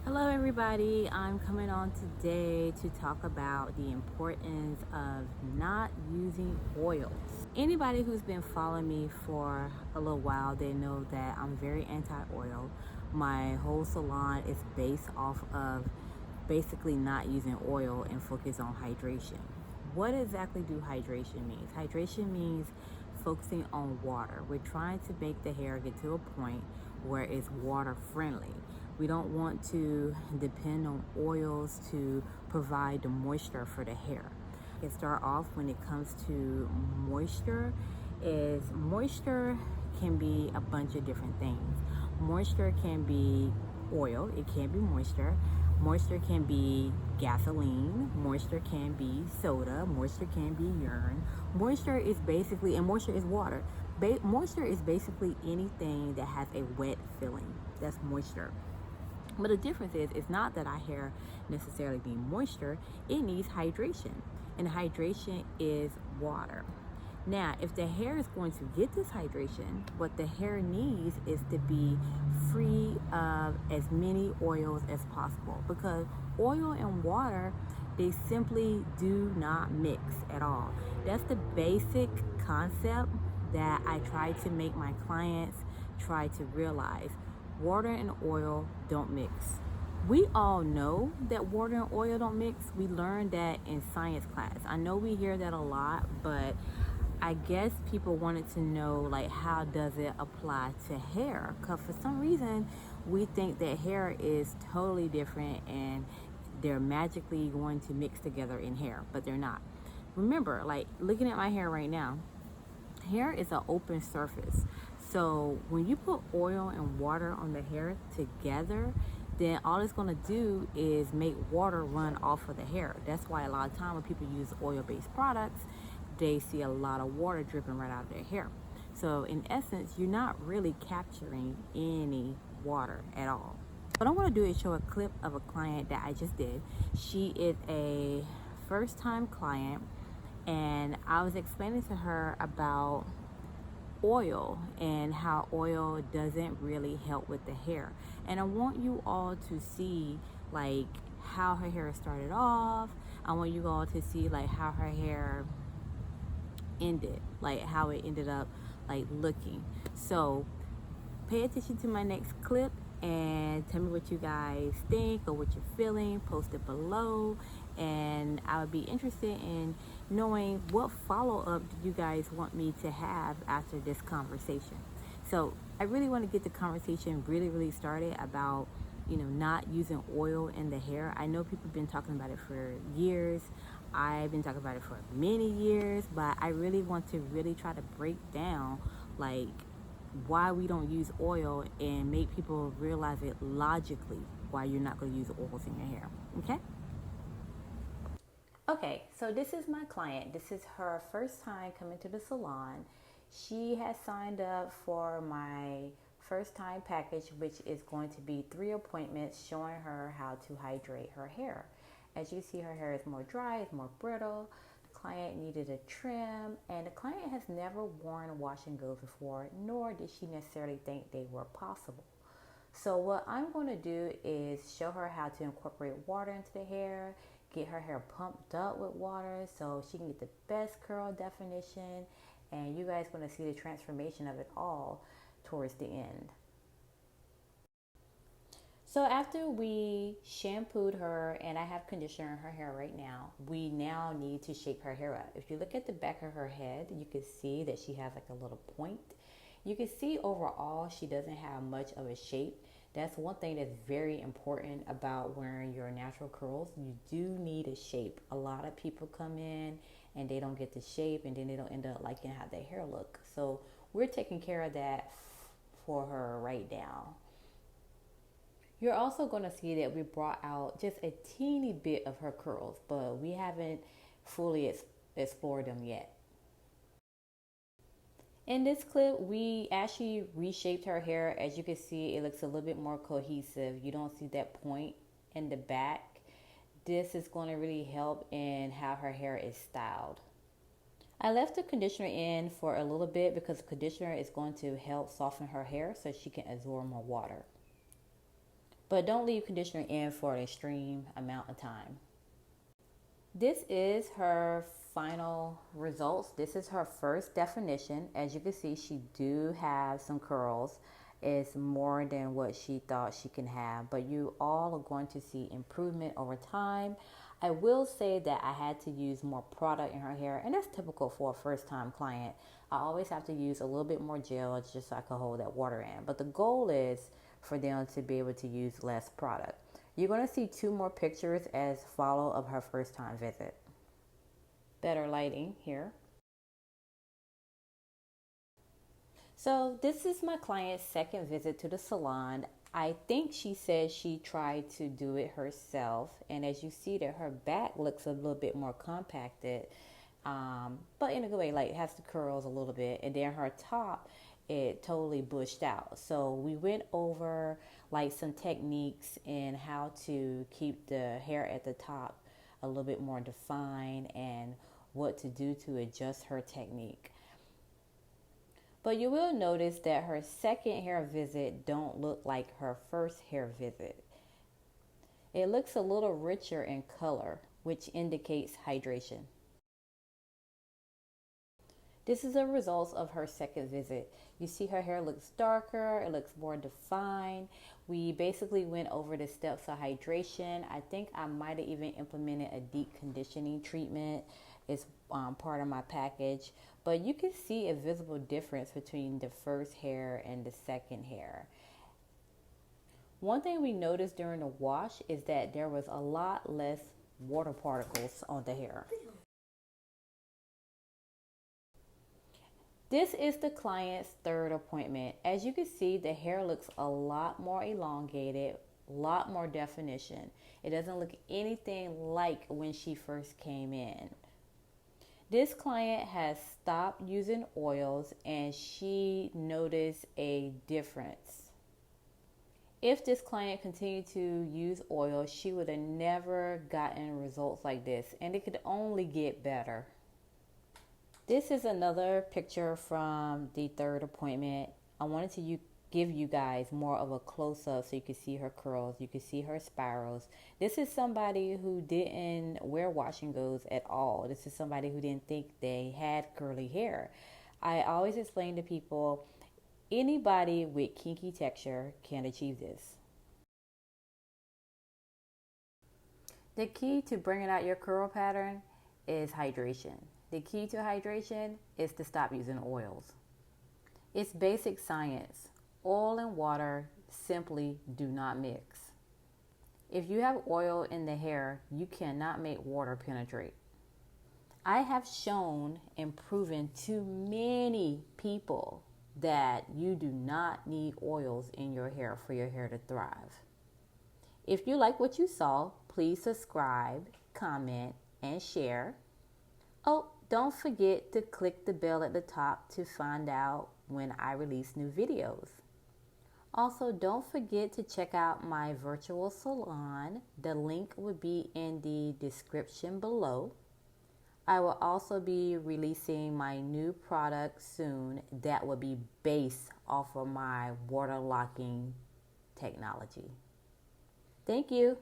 Hello everybody, I'm coming on today to talk about the importance of not using oils. Anybody who's been following me for a little while, they know that I'm very anti-oil. My whole salon is based off of basically not using oil and focus on hydration. What exactly do hydration mean? Hydration means focusing on water. We're trying to make the hair get to a point where it's water friendly. We don't want to depend on oils to provide the moisture for the hair. It start off when it comes to moisture is moisture can be a bunch of different things. Moisture can be oil, it can be moisture. Moisture can be gasoline, moisture can be soda, moisture can be urine. Moisture is basically, and moisture is water. Moisture is basically anything that has a wet feeling. That's moisture. But the difference is, it's not that our hair necessarily needs moisture, it needs hydration. And hydration is water. Now, if the hair is going to get this hydration, what the hair needs is to be free of as many oils as possible, because oil and water, they simply do not mix at all. That's the basic concept that I try to make my clients try to realize. Water and oil don't mix. We all know that water and oil don't mix. We learned that in science class. I know we hear that a lot, but I guess people wanted to know, like, how does it apply to hair? Because for some reason we think that hair is totally different and they're magically going to mix together in hair, but they're not. Remember, like, looking at my hair right now, hair is an open surface. So when you put oil and water on the hair together, then all it's going to do is make water run off of the hair. That's why a lot of time when people use oil-based products, they see a lot of water dripping right out of their hair. So in essence, you're not really capturing any water at all. What I want to do is show a clip of a client that I just did. She is a first-time client, and I was explaining to her about oil and how oil doesn't really help with the hair. And I want you all to see, like, how her hair started off. I want you all to see, like, how her hair ended, like how it ended up like looking. So pay attention to my next clip and tell me what you guys think or what you're feeling. Post it below, and I would be interested in knowing what follow-up do you guys want me to have after this conversation. So I really want to get the conversation really started about, not using oil in the hair. I know people have been talking about it for years. I've been talking about it for many years, but I really want to really try to break down, like, why we don't use oil and make people realize it logically why you're not going to use oils in your hair. Okay, so this is my client. This is her first time coming to the salon. She has signed up for my first time package, which is going to be 3 appointments showing her how to hydrate her hair. As you see, her hair is more dry, it's more brittle. The client needed a trim, and the client has never worn wash and goes before, nor did she necessarily think they were possible. So what I'm going to do is show her how to incorporate water into the hair, get her hair pumped up with water so she can get the best curl definition, and you guys are going to see the transformation of it all towards the end. So after we shampooed her, and I have conditioner in her hair right now, we now need to shape her hair up. If you look at the back of her head, you can see that she has like a little point. You can see overall she doesn't have much of a shape. That's one thing that's very important about wearing your natural curls. You do need a shape. A lot of people come in and they don't get the shape, and then they don't end up liking how their hair look. So we're taking care of that for her right now. You're also going to see that we brought out just a teeny bit of her curls, but we haven't fully explored them yet. In this clip, we actually reshaped her hair. As you can see, it looks a little bit more cohesive. You don't see that point in the back. This is going to really help in how her hair is styled. I left the conditioner in for a little bit because the conditioner is going to help soften her hair so she can absorb more water. but don't leave conditioner in for an extreme amount of time. This is her final results. This is her first definition. As you can see, she do have some curls. It's more than what she thought she can have, but you all are going to see improvement over time. I will say that I had to use more product in her hair, and that's typical for a first-time client. I always have to use a little bit more gel just so I can hold that water in. But the goal is for them to be able to use less product. You're going to see 2 more pictures as follow of her first time visit. Better lighting here. So this is my client's second visit to the salon. I think she said she tried to do it herself, and as you see that her back looks a little bit more compacted, but in a good way, like it has the curls a little bit, and then her top, it totally bushed out. So we went over like some techniques and how to keep the hair at the top a little bit more defined and what to do to adjust her technique. But you will notice that her second hair visit don't look like her first hair visit. It looks a little richer in color, which indicates hydration. This is a result of her second visit. You see her hair looks darker, it looks more defined. We basically went over the steps of hydration. I think I might have even implemented a deep conditioning treatment. It's part of my package. But you can see a visible difference between the first hair and the second hair. One thing we noticed during the wash is that there was a lot less water particles on the hair. This is the client's third appointment. As you can see, the hair looks a lot more elongated, a lot more definition. It doesn't look anything like when she first came in. This client has stopped using oils and she noticed a difference. If this client continued to use oil, she would have never gotten results like this, and it could only get better. This is another picture from the third appointment. I wanted to give you guys more of a close-up so you can see her curls, you can see her spirals. This is somebody who didn't wear wash and goes at all. This is somebody who didn't think they had curly hair. I always explain to people, anybody with kinky texture can achieve this. The key to bringing out your curl pattern is hydration. The key to hydration is to stop using oils. It's basic science. Oil and water simply do not mix. If you have oil in the hair, you cannot make water penetrate. I have shown and proven to many people that you do not need oils in your hair for your hair to thrive. If you like what you saw, please subscribe, comment, and share. Oh, don't forget to click the bell at the top to find out when I release new videos. Also, don't forget to check out my virtual salon. The link will be in the description below. I will also be releasing my new product soon that will be based off of my water locking technology. Thank you.